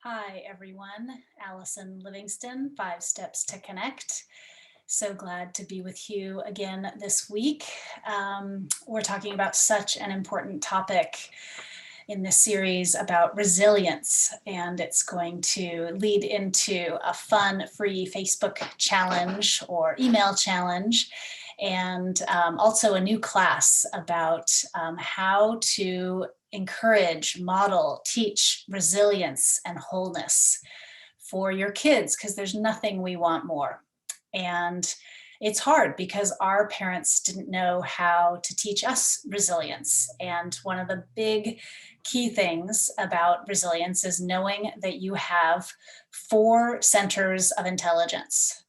Hi, everyone. Allison Livingston, 5 Steps to Connect. So glad to be with you again this week. We're talking about such an important topic in this series about resilience, and it's going to lead into a fun, free Facebook challenge or email challenge, and also a new class about how to encourage, model, teach resilience and wholeness for your kids, because there's nothing we want more. And it's hard because our parents didn't know how to teach us resilience. And one of the big key things about resilience is knowing that you have 4 centers of intelligence.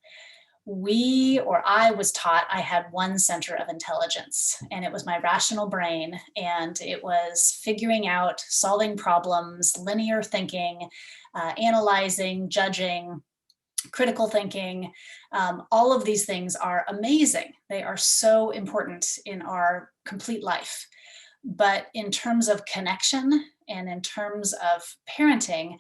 I was taught I had one center of intelligence, and it was my rational brain. And it was figuring out, solving problems, linear thinking, analyzing, judging, critical thinking. All of these things are amazing. They are so important in our complete life. But in terms of connection and in terms of parenting,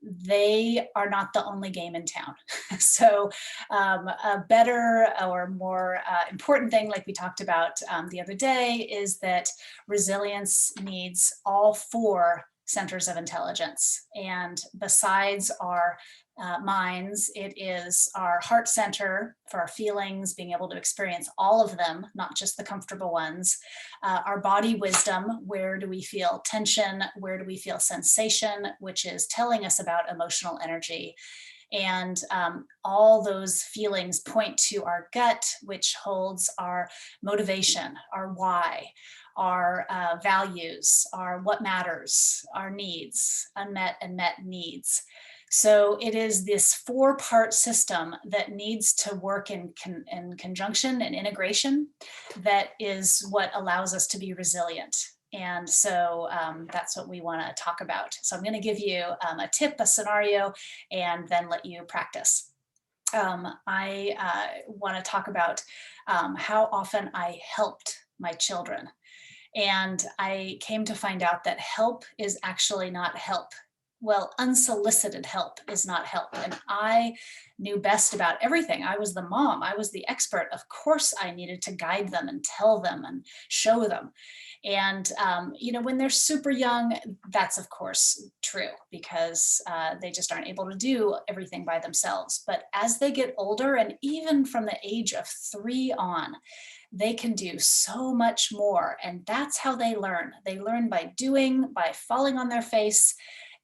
they are not the only game in town. So, a better or more important thing, like we talked about the other day, is that resilience needs all 4 centers of intelligence. And besides our minds, it is our heart center for our feelings, being able to experience all of them, not just the comfortable ones. Our body wisdom, where do we feel tension? Where do we feel sensation, which is telling us about emotional energy? And all those feelings point to our gut, which holds our motivation, our why, our values, our what matters, our needs, unmet and met needs. So it is this 4-part system that needs to work in conjunction and integration that is what allows us to be resilient. And so that's what we want to talk about. So I'm going to give you a tip, a scenario, and then let you practice. I want to talk about how often I helped my children. And I came to find out that help is actually not help. Well, unsolicited help is not help. And I knew best about everything. I was the mom, I was the expert. Of course, I needed to guide them and tell them and show them. And, when they're super young, that's of course true, because they just aren't able to do everything by themselves. But as they get older, and even from the age of 3 on, they can do so much more. And that's how they learn. They learn by doing, by falling on their face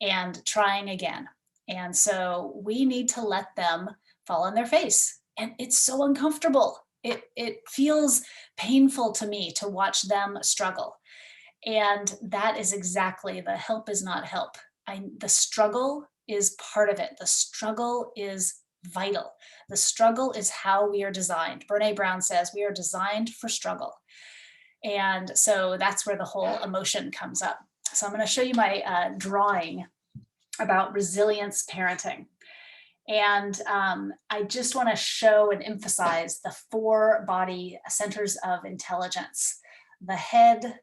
and trying again. And so we need to let them fall on their face. And it's so uncomfortable. It feels painful to me to watch them struggle. And that is exactly the help is not help. The struggle is part of it. The struggle is vital. The struggle is how we are designed. Brene Brown says we are designed for struggle. And so that's where the whole emotion comes up. So I'm going to show you my drawing about resilience parenting. And I just want to show and emphasize the 4 body centers of intelligence: the head,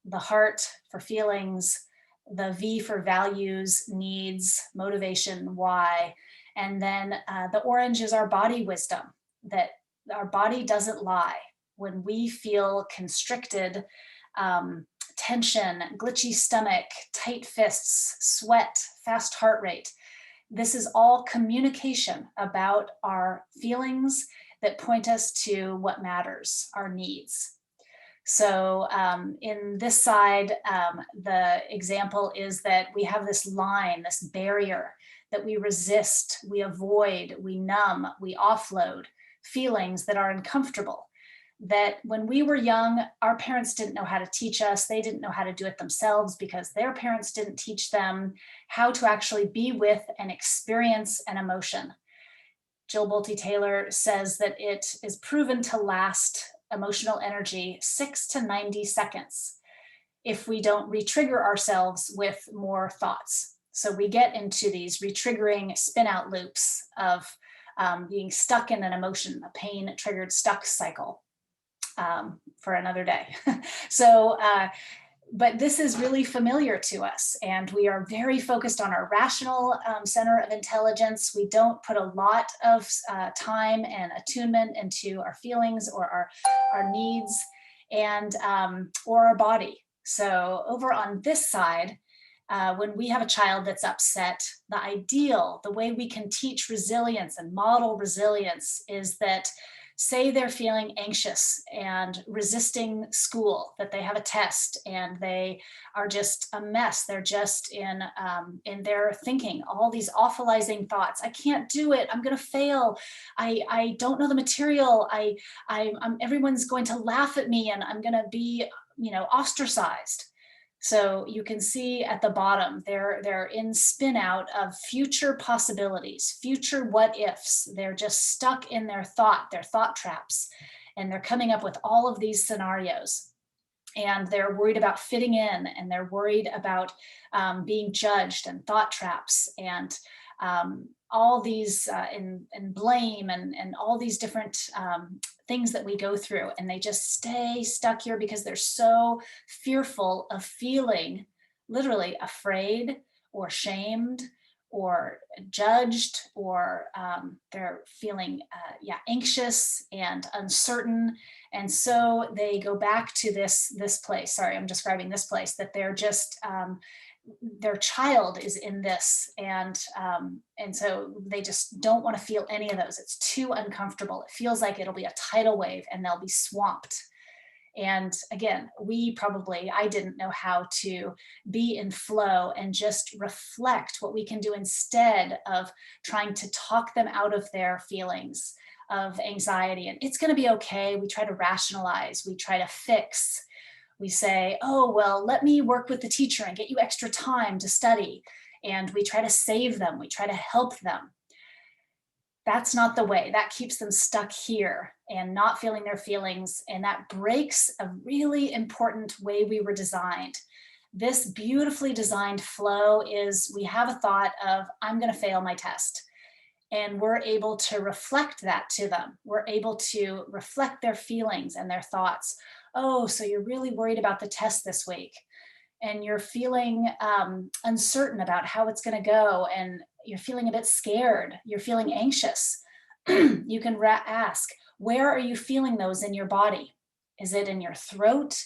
the heart for feelings, the V for values, needs, motivation, why. And then the orange is our body wisdom, that our body doesn't lie. When we feel constricted, tension, glitchy stomach, tight fists, sweat, fast heart rate, this is all communication about our feelings that point us to what matters, our needs. So in this side, the example is that we have this line, this barrier that we resist, we avoid, we numb, we offload feelings that are uncomfortable. That when we were young, our parents didn't know how to teach us. They didn't know how to do it themselves because their parents didn't teach them how to actually be with and experience an emotion. Jill Bolte Taylor says that it is proven to last emotional energy 6 to 90 seconds if we don't re-trigger ourselves with more thoughts. So we get into these re-triggering spin-out loops of being stuck in an emotion, a pain-triggered stuck cycle. For another day. So but this is really familiar to us, and we are very focused on our rational center of intelligence. We don't put a lot of time and attunement into our feelings or our needs, and or our body. So over on this side, when we have a child that's upset, the ideal, the way we can teach resilience and model resilience is that, say they're feeling anxious and resisting school, that they have a test and they are just a mess. They're just in their thinking, all these awfulizing thoughts. I can't do it. I'm going to fail. I don't know the material. Everyone's going to laugh at me and I'm going to be, ostracized. So you can see at the bottom, they're in spin out of future possibilities, future what ifs. They're just stuck in their thought traps, and they're coming up with all of these scenarios. And they're worried about fitting in, and they're worried about being judged, and thought traps, and all these and blame, and all these different things that we go through, and they just stay stuck here because they're so fearful of feeling literally afraid or shamed or judged, or they're feeling anxious and uncertain. And so they go back to this place. Sorry, I'm describing this place, that they're just their child is in this, and so they just don't want to feel any of those. It's too uncomfortable. It feels like it'll be a tidal wave and they'll be swamped. And again, I didn't know how to be in flow and just reflect what we can do instead of trying to talk them out of their feelings of anxiety. And it's going to be okay. We try to rationalize, we try to fix. We say, oh, well, let me work with the teacher and get you extra time to study. And we try to save them. We try to help them. That's not the way. That keeps them stuck here and not feeling their feelings. And that breaks a really important way we were designed. This beautifully designed flow is, we have a thought of, I'm going to fail my test. And we're able to reflect that to them. We're able to reflect their feelings and their thoughts. Oh, so you're really worried about the test this week, and you're feeling uncertain about how it's going to go, and you're feeling a bit scared, you're feeling anxious. You can ask, where are you feeling those in your body? Is it in your throat?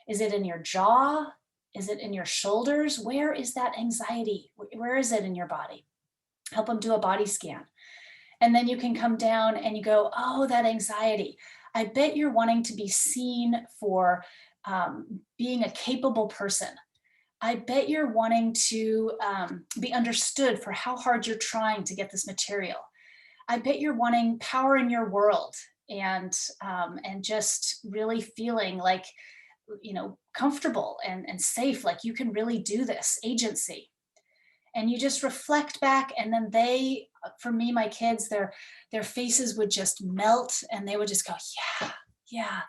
Is it in your jaw? Is it in your shoulders? Where is that anxiety? Where is it in your body? Help them do a body scan. And then you can come down and you go, oh, that anxiety. I bet you're wanting to be seen for being a capable person. I bet you're wanting to be understood for how hard you're trying to get this material. I bet you're wanting power in your world, and just really feeling like, comfortable and safe, like you can really do this, agency. And you just reflect back, and then for me, my kids, their faces would just melt, and they would just go, yeah,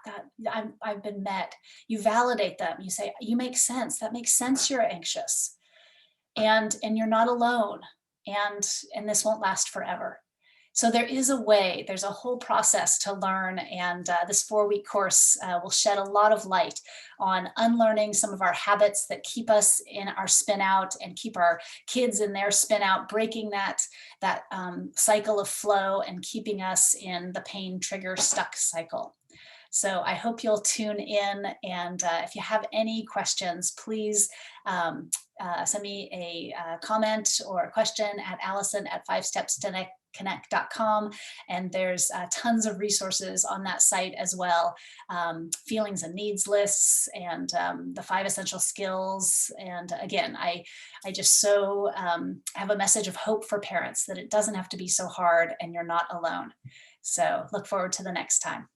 I've been met. You validate them. You say, you make sense. That makes sense. You're anxious, and you're not alone. And this won't last forever. So there is a way, there's a whole process to learn. And this 4-week course will shed a lot of light on unlearning some of our habits that keep us in our spin out and keep our kids in their spin out, breaking that cycle of flow and keeping us in the pain trigger stuck cycle. So I hope you'll tune in. And if you have any questions, please send me a comment or a question at Allison@5stepstoconnect.com. And there's tons of resources on that site as well. Feelings and needs lists, and the 5 essential skills. And again, I just so have a message of hope for parents, that it doesn't have to be so hard and you're not alone. So look forward to the next time.